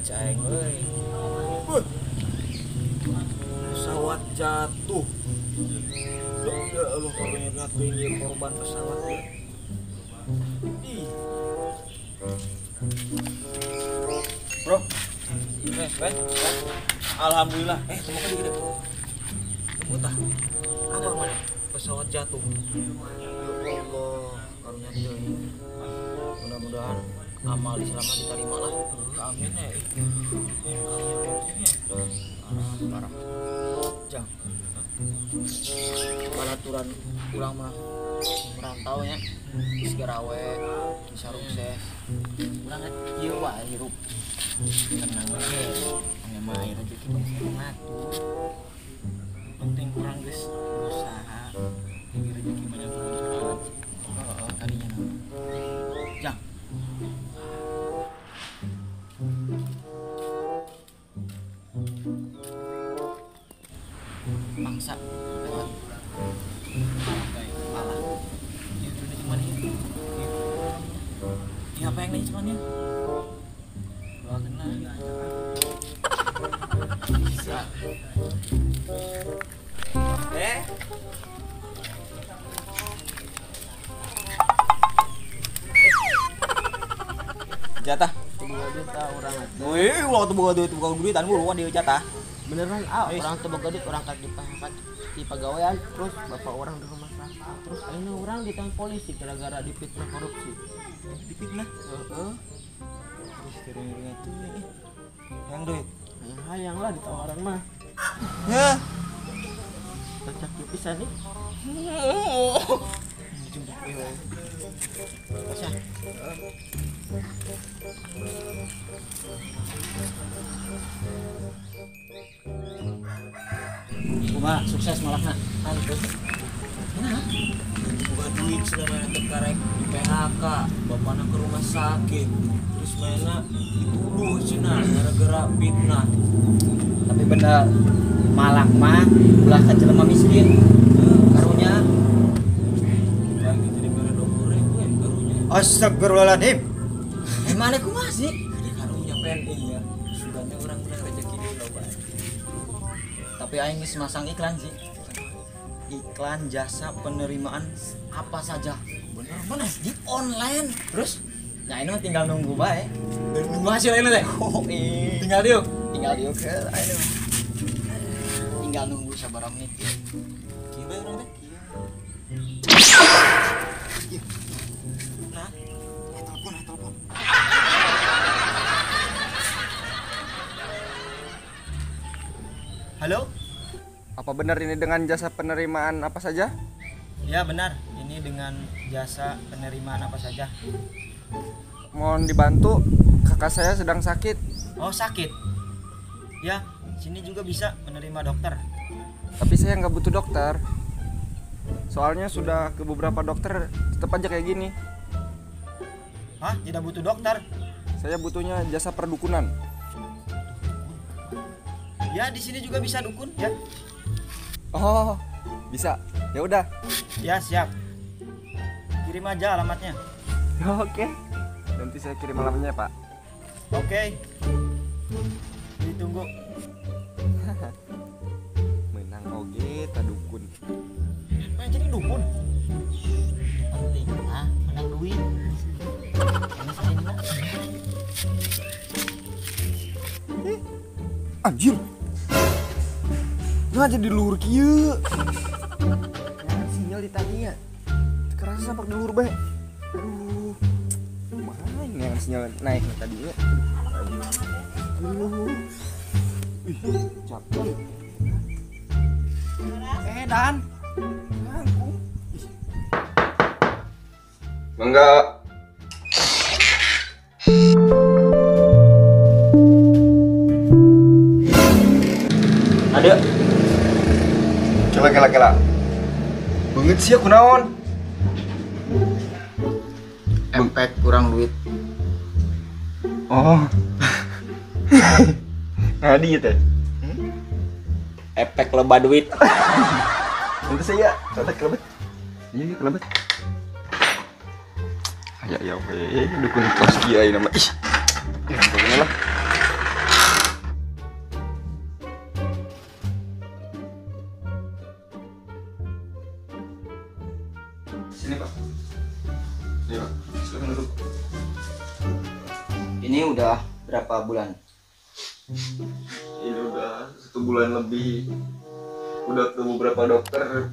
caing euy. Pesawat jatuh. Ya Allah, korbannya ini korban pesawat ya. Ih. Bro. Ben. Alhamdulillah. Temu kan gitu. Temu tah. Apa mana? Pesawat jatuh. Ya Allah, karunia deui. Mudah-mudahan amal Islam diterima lah. Amin ya. Parah. Jang. Balaturan urang mah merantau nya. Segera we di Sarungses. Urang ieu wae hirup. Tenang we. Ane mah air rezeki bangsa ngatur. Penting urang geus berusaha. Jadi rezeki mah yang kurang. Tadinya Jang. Bangsa lewat kepala itu cuma ini apa yang lain cuma ini doakan lah bisa jatah Juta orang wih waktu buka duitan luan dia jatah beneran orang tuh begadit orang kaki dipahakat di pegawaian terus bapak orang di rumah sakit terus ini orang ditangkap polisi gara-gara dipitnah korupsi dipitnah terus kira-kira itu yang duit yang lah ditawaran mah ya cocok pisan nih jemput Kuma sukses malahna. Terus. Buka duit selama terkarek di PHK, bapaknya ke rumah sakit, terus mainnya dituduh cina gara-gara fitnah. Tapi bener malah mah ulah ka jelema miskin. Karunya lagi jadi gara 20.000 ya karunya. Astagfirullahaladzim. Emang kumaha sih? Jadi karunya PNI ya. Sudahnya orang menang rezeki di loba. Tapi aing geus masang iklan sih. Iklan jasa penerimaan apa saja. Bener Di online. Terus nah ini mah tinggal nunggu bae. nunggu hasil ini teh. Oh, Tinggal diuk. tinggal diuk ke ayo. Tinggal nunggu sabaraha menit. Kieu bae urang teh. Nah, telepon. Halo? Apa benar ini dengan jasa penerimaan apa saja? Ya benar, ini dengan jasa penerimaan apa saja. Mohon dibantu, kakak saya sedang sakit. Oh sakit? Ya, sini juga bisa menerima dokter. Tapi saya nggak butuh dokter. Soalnya sudah ke beberapa dokter, tetap aja kayak gini. Hah? Tidak butuh dokter? Saya butuhnya jasa perdukunan. Ya, di sini juga bisa dukun ya. Oh, bisa. Ya udah. Ya, siap. Kirim aja alamatnya. Oke. Nanti saya kirim alamatnya, Pak. Oke. Ditunggu. Menang oge tadukun. Nah, jadi dukun. Penting lah, menang duit. Ini sini lah. Anjir. Nggak jadi luhur kieu. Nah, sinyal di tadinya. Kerasa sampai di luhur bae. Aduh. Mana ini yang sinyal naik tadinya. Aduh. Ih, capek. Dan. Aku. Enggak. Ada. Kela. Beungit sih aku naon. Efek kurang duit. Oh. Ngadi teh. Efek lebah duit. Untuk saya, kata kelebet. Iya, kelebet. Ya, oke. Dukun tos kiai nama. Ih. Ya, pokoknya lah. udah berapa bulan? Ini udah 1 bulan lebih. Udah ke beberapa dokter,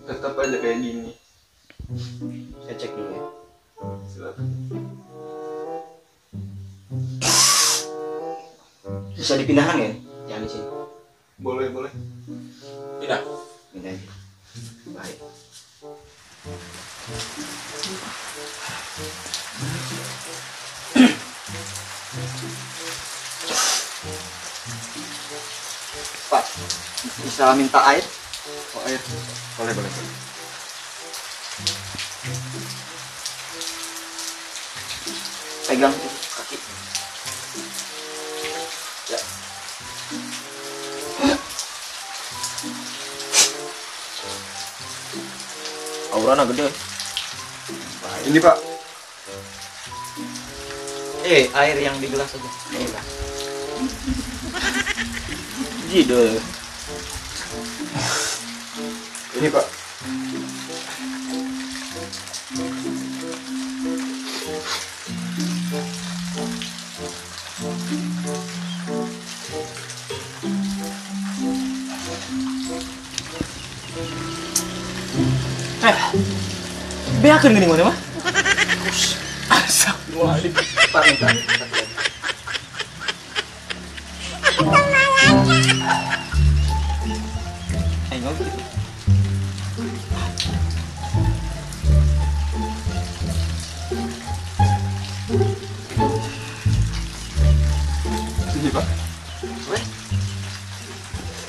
tetap aja kayak gini. Saya cek dulu ya. Silakan. Bisa dipindahkan ya? Yang di sini. Boleh. Pindah aja. Baik. Pak, bisa minta air? Oh, air. Boleh. Pegang kaki. Ya. Aurana gede. Ini Pak. Air yang di gelas aja. Ini lah. Jidul. Ini Pak. Beakeun geuning mana mah? Astagfirullahaladzim. Pak, minta. Ayo gitu. Ini Pak. Boleh?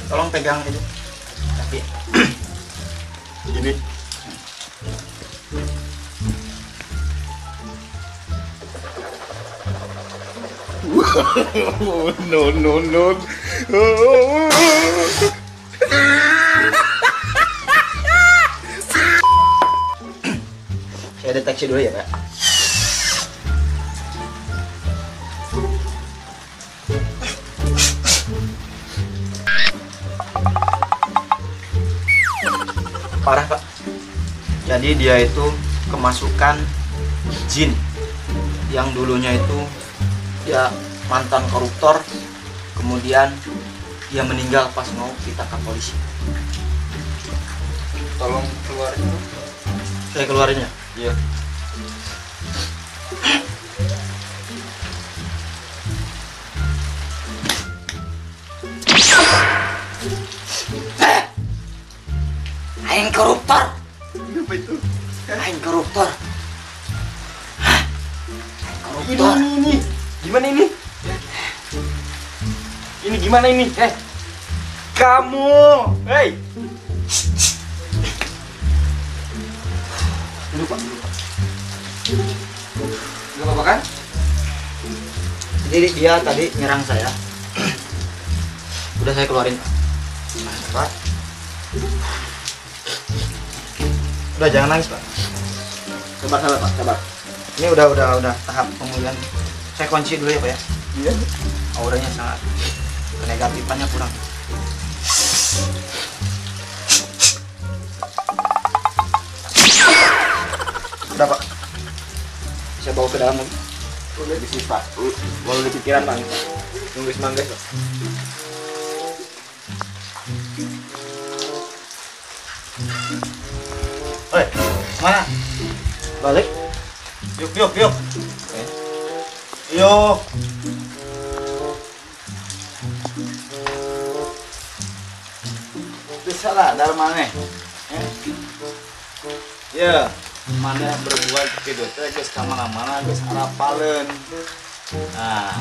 Tolong pegang itu. Kaki. Ini. No. Saya deteksi dulu ya, Pak. Parah, Pak. Jadi dia itu kemasukan jin yang dulunya itu dia mantan koruptor, kemudian dia meninggal pas mau ditangkap polisi. Tolong keluarin. Saya keluarinnya. Iya. Aing koruptor. Apa itu? Aing koruptor. Koruptor. Ini. Gimana ini? Ini gimana ini? Kamu. Hei. Duduk, Pak. Gak apa-apa kan? Jadi dia tadi nyerang saya. Udah saya keluarin, Pak. Udah jangan nangis, Pak. Sabar, Pak, sabar. Ini udah tahap pemulihan. Saya kunci dulu ya, Pak ya. Iya. Auranya sangat kenegatifannya kurang. Udah, Pak. Saya bawa ke dalam lagi. Udah di sini Pak. Walau di pikiran, Pak. Nunggu semangga, Pak. Oi, mana? Balik. Yuk. Oke. Yuk. Bisa lah, dari mana? Ya, mana berbuat gitu teh geus ka mana-mana geus harapaleun. Nah.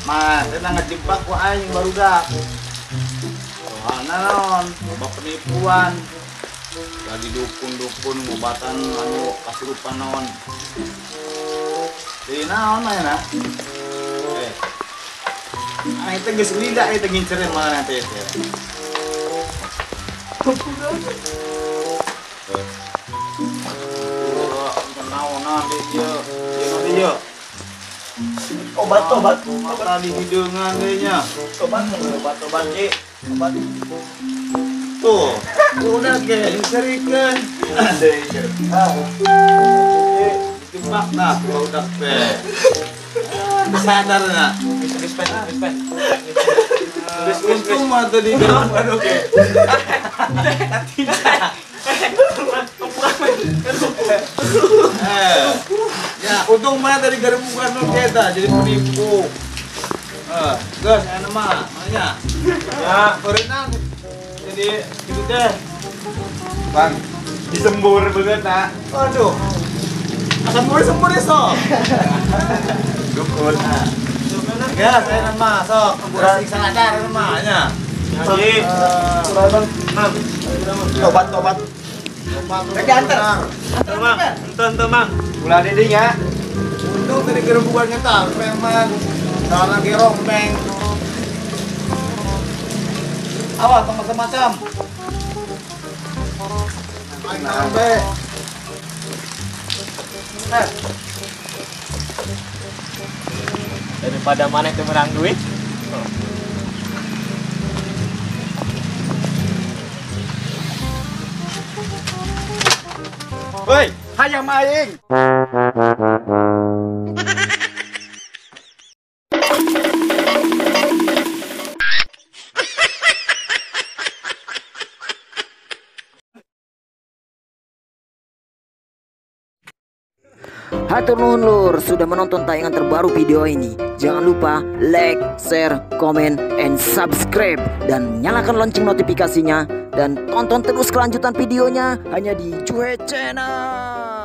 Mah, teh ngejebak ku aing barudak. Soalna naon, loba penipuan. Lagi dukun-dukun ngobatan anu kasurupan naon. Jadi naon mah na? Aing teh geus lida ieu teh ngincer mana teh. Naonan dia. Obat di hidangan dehnya. Obat Ci. Obat. Tuh, udah ge dicerikeun. Ada dijebak dah, udah teh. sadar nggak? Untung mah tadi gabungan oke. Ya, untung mah tadi gabungan oke ta, jadi penipu. Gas, enak mah, makanya. Ya, berenang. Jadi gitu deh. Bang, disembur banget nak. Aduh. Asam sembur ya sok. Dukun. Ya, saya nama sok. Kurang sadar namanya. Jadi, Tobat. Lagi antar. Antar mang. Gula dinding ya. Untung tadi gerembukannya tahu memang karena gerong peng. Awas macam-macam. Sampai. Daripada mana itu menang duit. Woi, hayang maing. Hatur nuhun lur sudah menonton tayangan terbaru video ini. Jangan lupa like, share, komen, and subscribe. Dan nyalakan lonceng notifikasinya. Dan tonton terus kelanjutan videonya hanya di Cuek Channel.